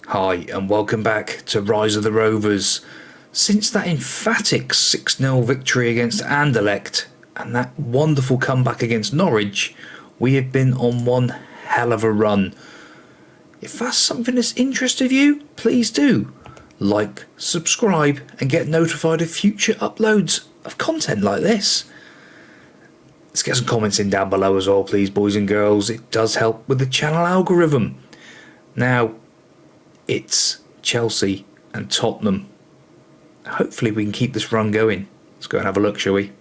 Hi and welcome back to Rise of the Rovers. Since that emphatic 6-0 victory against Anderlecht and that wonderful comeback against Norwich, we have been on one hell of a run. If that's something that's interested you, please do like, subscribe and get notified of future uploads of content like this. Let's get some comments in down below as well, please, boys and girls. It does help with the channel algorithm. Now, it's Chelsea and Tottenham. Hopefully we can keep this run going. Let's go and have a look, shall we?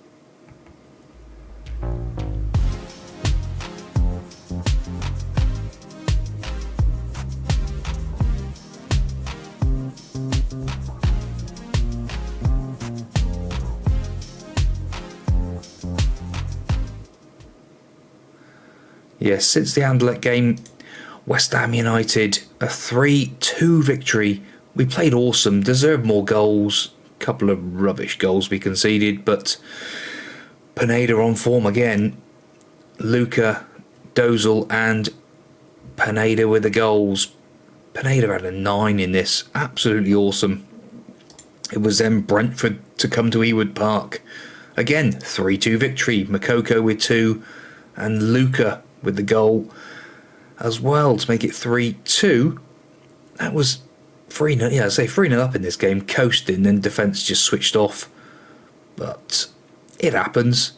Yes, since the Anderlecht game, West Ham United, a 3-2 victory. We played awesome, deserved more goals. A couple of rubbish goals we conceded, but Pineda on form again. Luca, Dozal and Pineda with the goals. Pineda had a 9 in this, absolutely awesome. It was then Brentford to come to Ewood Park. Again, 3-2 victory. Makoko with 2 and Luca with the goal as well to make it 3-2. That was 3-0. Yeah, I say 3-0 up in this game, coasting, then defence just switched off. But it happens.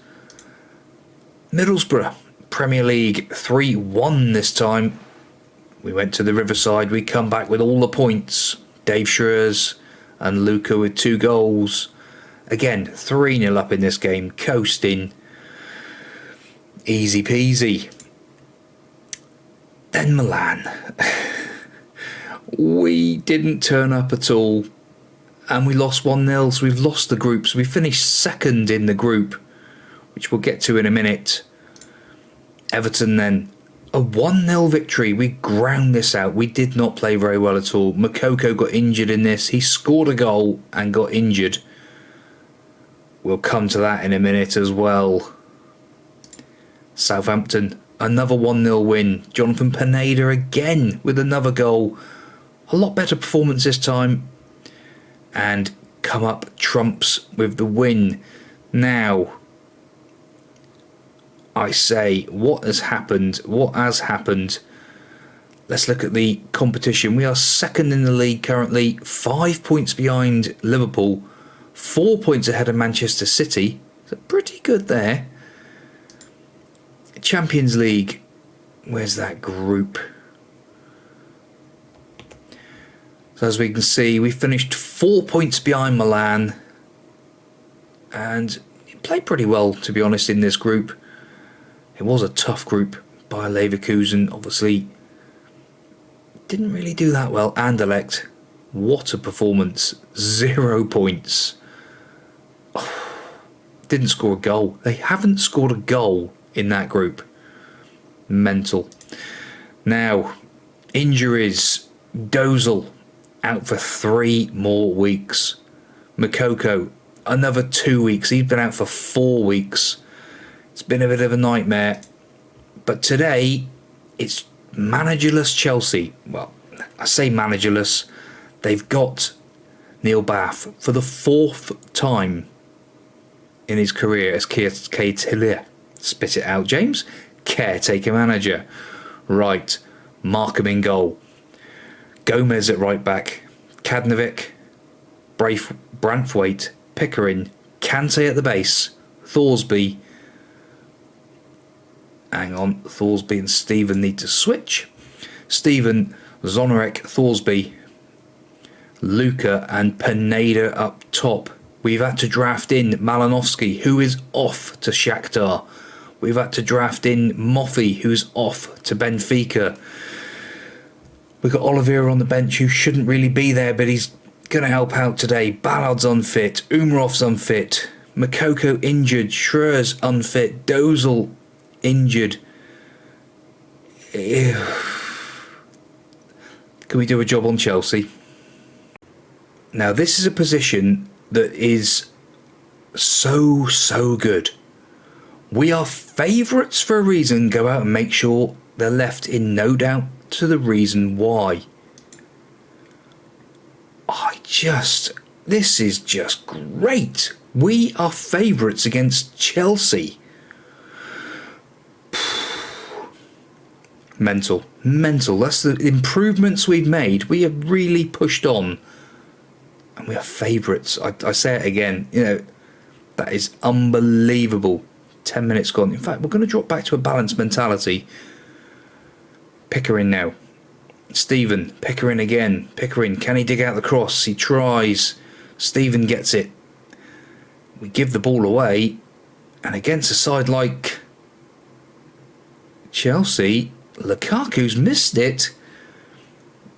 Middlesbrough, Premier League, 3-1 this time. We went to the Riverside. We come back with all the points. Dave Schroers and Luca with 2 goals. Again, 3-0 up in this game, coasting. Easy peasy. Then Milan. We didn't turn up at all and we lost 1-0, so we've lost the group. So we finished second in the group, which we'll get to in a minute. Everton then, a 1-0 victory. We ground this out. We did not play very well at all. Makoko got injured in this. He scored a goal and got injured. We'll come to that in a minute as well. Southampton, another 1-0 win. Jonathan Pineda again with another goal. A lot better performance this time. And come up trumps with the win. Now, I say, what has happened? What has happened? Let's look at the competition. We are second in the league currently. 5 points behind Liverpool. 4 points ahead of Manchester City. So pretty good there. Champions League, where's that group? So as we can see, we finished 4 points behind Milan and played pretty well, to be honest, in this group. It was a tough group by Leverkusen, obviously. Didn't really do that well. Anderlecht, what a performance. 0 points. Oh, didn't score a goal. They haven't scored a goal in that group. Mental. Now, injuries. Dozal out for 3 more weeks. Makoko, another 2 weeks. He's been out for 4 weeks. It's been a bit of a nightmare. But today, it's managerless Chelsea. Well, I say managerless. They've got Neil Bath for the 4th time in his career as caretaker. Spit it out, James. Caretaker manager. Right. Markham in goal. Gomez at right back. Kadnovic. Branthwaite. Pickering. Kante at the base. Thorsby. Hang on. Thorsby and Stephen need to switch. Stephen, Zonarek, Thorsby, Luca and Pineda up top. We've had to draft in Malinovsky, who is off to Shakhtar. We've had to draft in Moffey, who's off to Benfica. We've got Oliveira on the bench, who shouldn't really be there, but he's going to help out today. Ballard's unfit. Umarov's unfit. Makoko injured. Schroers unfit. Dozal injured. Ew. Can we do a job on Chelsea? Now, this is a position that is so good. We are favourites for a reason. Go out and make sure they're left in no doubt to the reason why. This is just great. We are favourites against Chelsea. Mental. That's the improvements we've made. We have really pushed on. And we are favourites. I say it again. That is unbelievable. 10 minutes gone. In fact, we're going to drop back to a balanced mentality. Pickering now. Stephen. Pickering again. Pickering. Can he dig out the cross? He tries. Stephen gets it. We give the ball away. And against a side like Chelsea, Lukaku's missed it.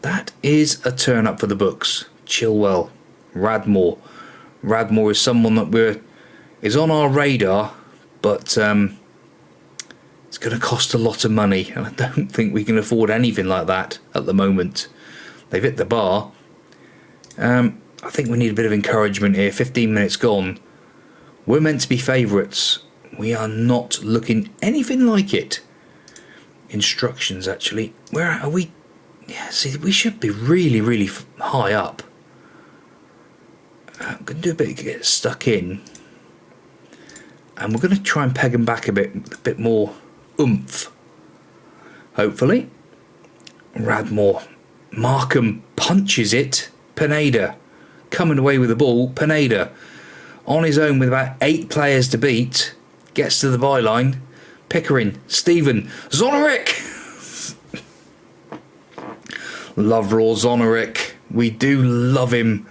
That is a turn up for the books. Chilwell. Radmore. Radmore is someone that is on our radar, but it's going to cost a lot of money, and I don't think we can afford anything like that at the moment. They've hit the bar. I think we need a bit of encouragement here. 15 minutes gone. We're meant to be favourites. We are not looking anything like it. Instructions, actually. Where are we? Yeah, see, we should be really, really high up. I'm going to do a bit, get stuck in. And we're going to try and peg them back a bit more oomph. Hopefully. Radmore. Markham punches it. Pineda coming away with the ball. Pineda on his own with about 8 players to beat. Gets to the byline. Pickering. Stephen. Zoneric. Love raw Zoneric. We do love him.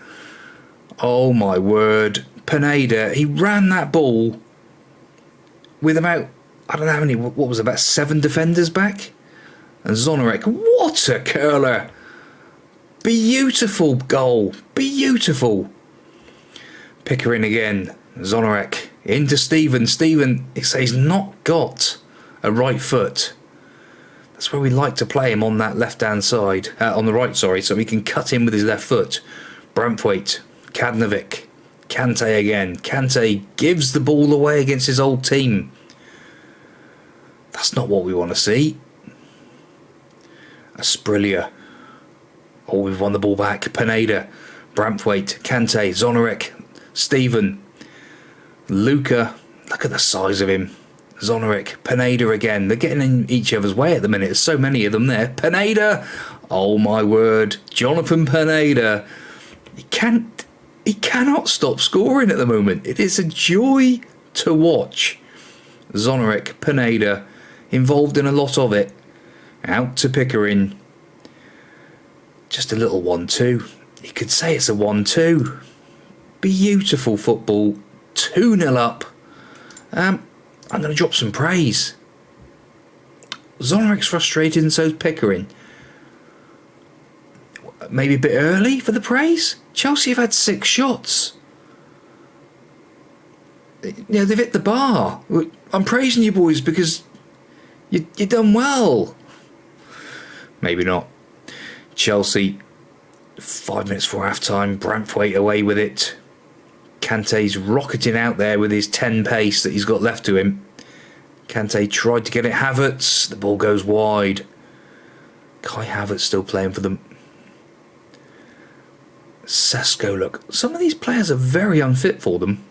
Oh my word. Pineda. He ran that ball with about, I don't know how many, what was it, about 7 defenders back? And Zoneric, what a curler! Beautiful goal, beautiful. Pickering again, Zoneric, into Stephen. Stephen, he's not got a right foot. That's where we like to play him, on that left-hand side, on the right, sorry, so we can cut in with his left foot. Braithwaite, Kadnovic, Kante again. Kante gives the ball away against his old team. That's not what we want to see. Asprilia. Oh, we've won the ball back. Pineda. Braithwaite. Kante. Zoneric. Stephen. Luca. Look at the size of him. Zoneric. Pineda again. They're getting in each other's way at the minute. There's so many of them there. Pineda. Oh my word. Jonathan Pineda. He cannot stop scoring at the moment. It is a joy to watch. Zoneric, Pineda, involved in a lot of it. Out to Pickering. Just a little 1-2. You could say it's a 1-2. Beautiful football. 2-0 up. I'm going to drop some praise. Zoneric's frustrated and so's Pickering. Maybe a bit early for the praise. Chelsea have had 6 shots. They've hit the bar. I'm praising you boys because you done well. Maybe not. Chelsea, 5 minutes before half-time. Braithwaite away with it. Kante's rocketing out there with his 10 pace that he's got left to him. Kante tried to get it. Havertz. The ball goes wide. Kai Havertz still playing for them. Sesko, look. Some of these players are very unfit for them,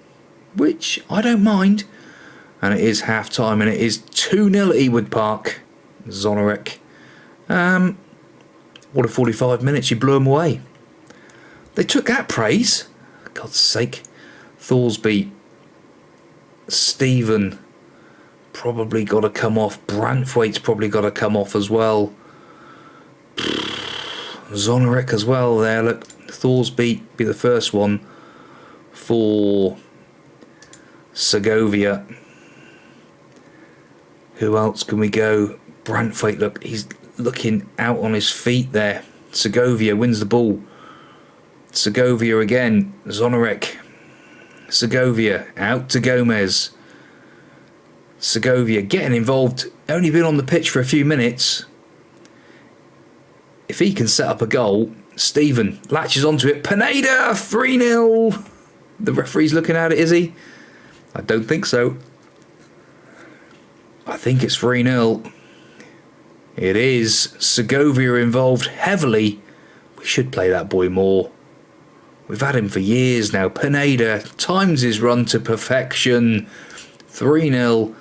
which I don't mind. And it is half-time, and it is 2-0 at Ewood Park. Zoneric. What a 45 minutes. You blew them away. They took that praise. For God's sake. Thorsby. Stephen. Probably got to come off. Braithwaite's probably got to come off as well. Zoneric as well there. Look, Thorsby be the first one for Segovia. Who else can we go? Braithwaite, look, he's looking out on his feet there. Segovia wins the ball. Segovia again. Zoneric. Segovia out to Gomez. Segovia getting involved. Only been on the pitch for a few minutes. If he can set up a goal, Stephen latches onto it. Pineda, 3-0. The referee's looking at it, is he? I don't think so. I think it's 3-0. It is. Segovia involved heavily. We should play that boy more. We've had him for years now. Pineda times his run to perfection. 3-0.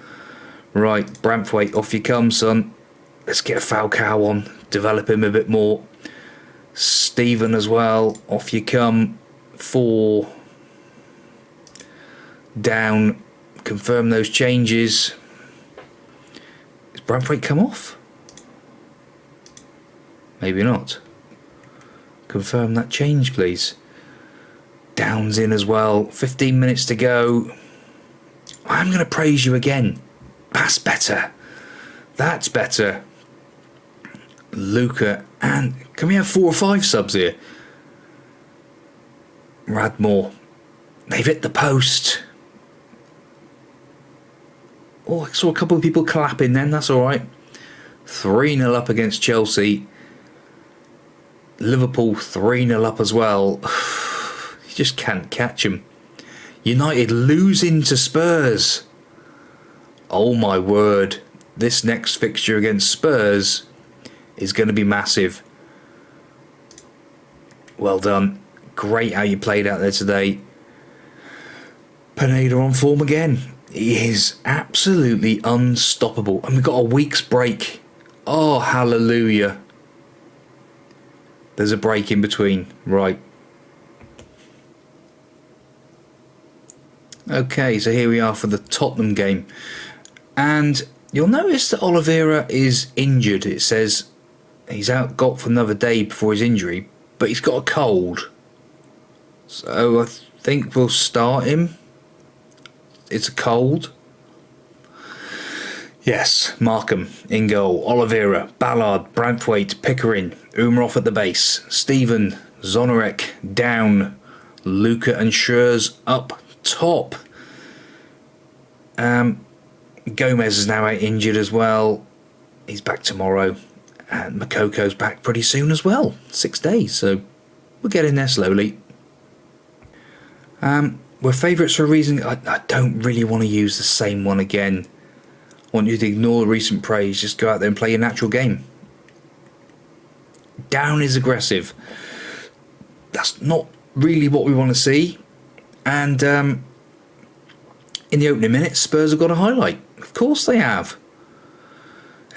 Right, Branthwaite, off you come, son. Let's get Falcao on. Develop him a bit more. Stephen as well. Off you come. 4. Down. Confirm those changes. Has Branthwaite come off? Maybe not. Confirm that change, please. Down's in as well. 15 minutes to go. I'm going to praise you again. That's better. That's better. Luca, and can we have 4 or 5 subs here? Radmore. They've hit the post. Oh, I saw a couple of people clapping then. That's all right. 3-0 up against Chelsea. Liverpool 3-0 up as well. You just can't catch them. United losing to Spurs. Oh my word. This next fixture against Spurs is going to be massive. Well done. Great how you played out there today. Pineda on form again. He is absolutely unstoppable. And we've got a week's break. Oh, hallelujah. There's a break in between. Right. Okay, so here we are for the Tottenham game. And you'll notice that Oliveira is injured. It says he's out for another day before his injury, but he's got a cold. So I think we'll start him. It's a cold. Yes, Markham in goal. Oliveira, Ballard, Branthwaite, Pickering, Umarov at the base. Stephen, Zonarek down. Luca and Schurz up top. Gomez is now out injured as well. He's back tomorrow. And Makoko's back pretty soon as well. 6 days, so we'll get in there slowly. We're favourites for a reason. I don't really want to use the same one again. I want you to ignore the recent praise. Just go out there and play your natural game. Down is aggressive. That's not really what we want to see. And in the opening minutes, Spurs have got a highlight. Of course they have.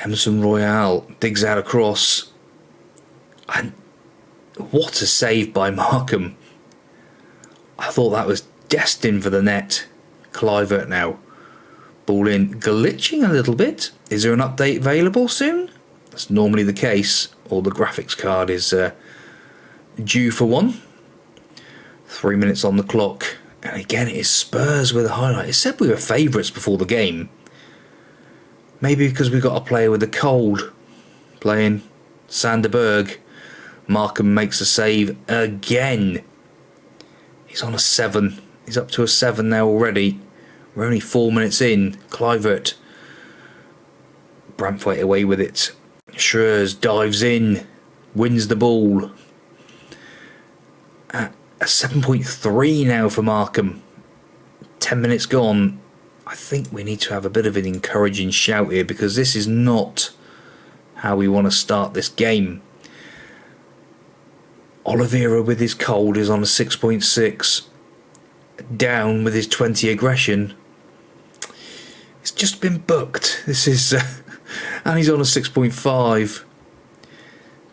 Emerson Royale digs out across. And what a save by Markham. I thought that was destined for the net. Clivert now. Ball in. Glitching a little bit. Is there an update available soon? That's normally the case. Or the graphics card is due for one. 3 minutes on the clock. And again, it is Spurs with a highlight. It said we were favourites before the game. Maybe because we got a player with a cold playing. Sanderberg. Markham makes a save again. He's on a 7. He's up to a 7 now already. We're only 4 minutes in. Clivert. Branthwaite away with it. Schurz dives in. Wins the ball. A 7.3 now for Markham. 10 minutes gone. I think we need to have a bit of an encouraging shout here, because this is not how we want to start this game. Oliveira with his cold is on a 6.6. Down with his 20 aggression. It's just been booked. This is... and he's on a 6.5.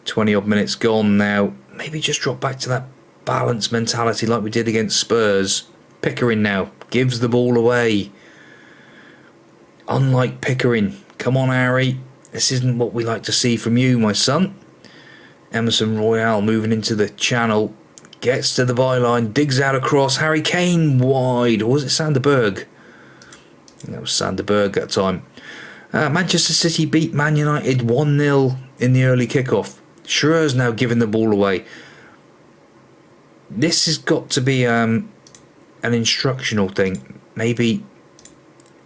20 odd minutes gone now. Maybe just drop back to that balanced mentality like we did against Spurs. Pickering now. Gives the ball away. Unlike Pickering. Come on, Harry. This isn't what we like to see from you, my son. Emerson Royale moving into the channel. Gets to the byline. Digs out across. Harry Kane wide. Or was it Sanderberg? I think that was Sanderberg that time. Manchester City beat Man United 1-0 in the early kickoff. Schurz now giving the ball away. This has got to be an instructional thing. Maybe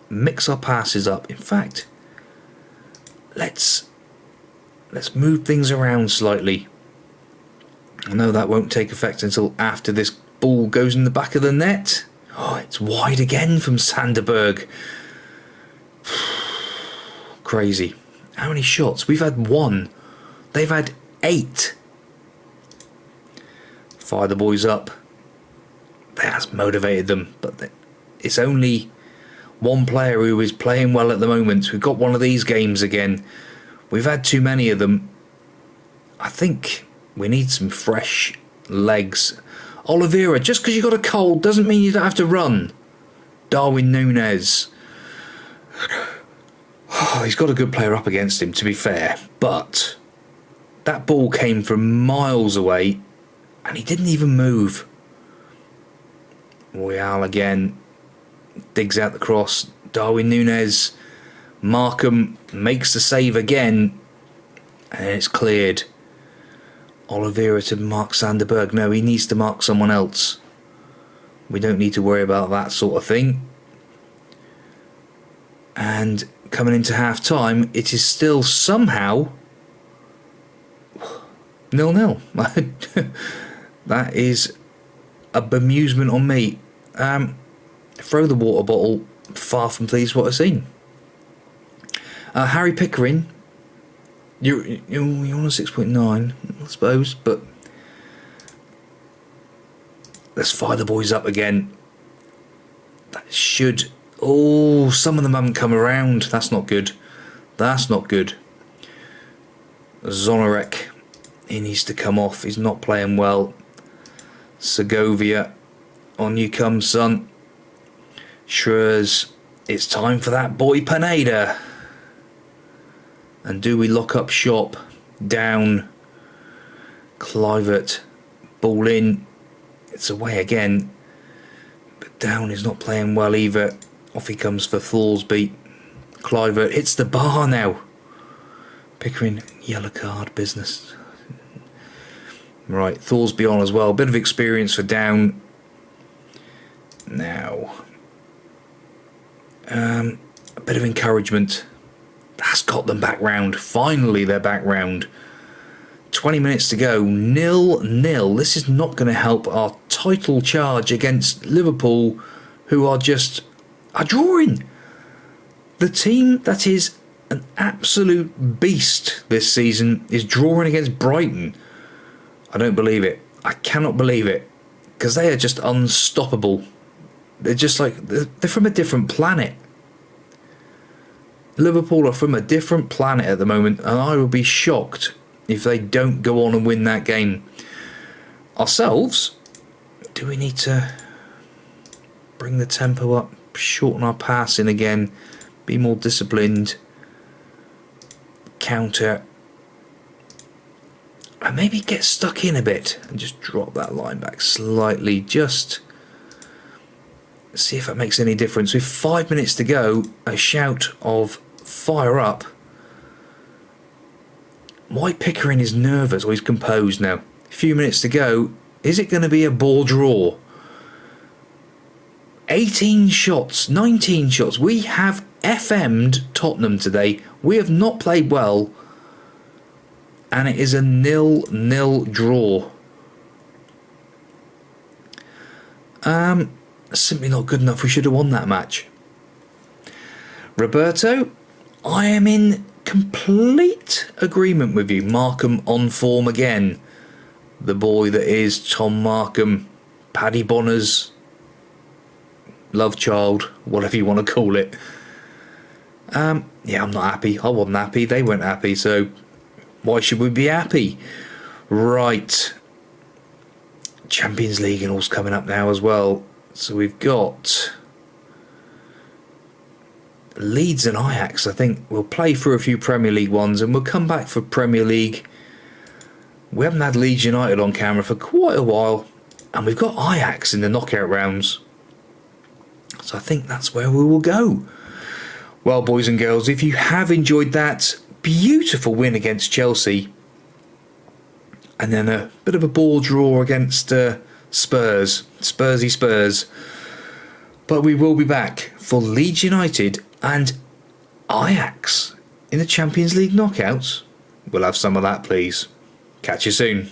mix our passes up. In fact, let's move things around slightly. I know that won't take effect until after this ball goes in the back of the net. Oh, it's wide again from Sanderberg. Crazy. How many shots? We've had 1. They've had 8. Fire the boys up. has motivated them. But it's only one player who is playing well at the moment. We've got one of these games again. We've had too many of them. I think we need some fresh legs. Oliveira, just because you got a cold doesn't mean you don't have to run. Darwin Núñez. Oh, he's got a good player up against him, to be fair. But that ball came from miles away and he didn't even move. Royale again. Digs out the cross. Darwin Núñez. Markham makes the save again. And it's cleared. Oliveira to Mark Sanderberg. No, he needs to mark someone else. We don't need to worry about that sort of thing. And coming into half time, it is still somehow 0-0. That is a bemusement on me. Throw the water bottle. Far from pleased what I've seen. Harry Pickering. You're on a 6.9, I suppose, but let's fire the boys up again. That should... Oh, some of them haven't come around. That's not good. That's not good. Zonarek, he needs to come off. He's not playing well. Segovia, on you come, son. Schreurs, it's time for that boy Pineda. And do we lock up shop? Down. Clivert. Ball in. It's away again. But Down is not playing well either. Off he comes for Thorsby. Clivert hits the bar now. Pickering, yellow card business. Right, Thorsby on as well. Bit of experience for Down. Now. A bit of encouragement. That's got them back round. Finally, they're back round. 20 minutes to go. 0-0. This is not going to help our title charge against Liverpool, who are drawing. The team that is an absolute beast this season is drawing against Brighton. I don't believe it. I cannot believe it. Because they are just unstoppable. They're just like... They're from a different planet. Liverpool are from a different planet at the moment, and I will be shocked if they don't go on and win that game. Ourselves, do we need to bring the tempo up, shorten our passing again, be more disciplined, counter, and maybe get stuck in a bit and just drop that line back slightly, just see if that makes any difference. With 5 minutes to go, a shout of fire up. White Pickering is nervous, or he's composed now. A few minutes to go. Is it going to be a ball draw? 18 shots, 19 shots. We have FM'd Tottenham today. We have not played well. And it is a 0-0 draw. Simply not good enough. We should have won that match. Roberto, I am in complete agreement with you. Markham on form again. The boy that is Tom Markham, Paddy Bonner's love child, whatever you want to call it. Yeah, I'm not happy. I wasn't happy. They weren't happy, so why should we be happy? Right. Champions League and all's coming up now as well. So we've got Leeds and Ajax. I think we'll play through a few Premier League ones and we'll come back for Premier League. We haven't had Leeds United on camera for quite a while, and we've got Ajax in the knockout rounds. So I think that's where we will go. Well, boys and girls, if you have enjoyed that beautiful win against Chelsea, and then a bit of a ball draw against Spurs, Spursy Spurs, but we will be back for Leeds United and Ajax in the Champions League knockouts. We'll have some of that, please. Catch you soon.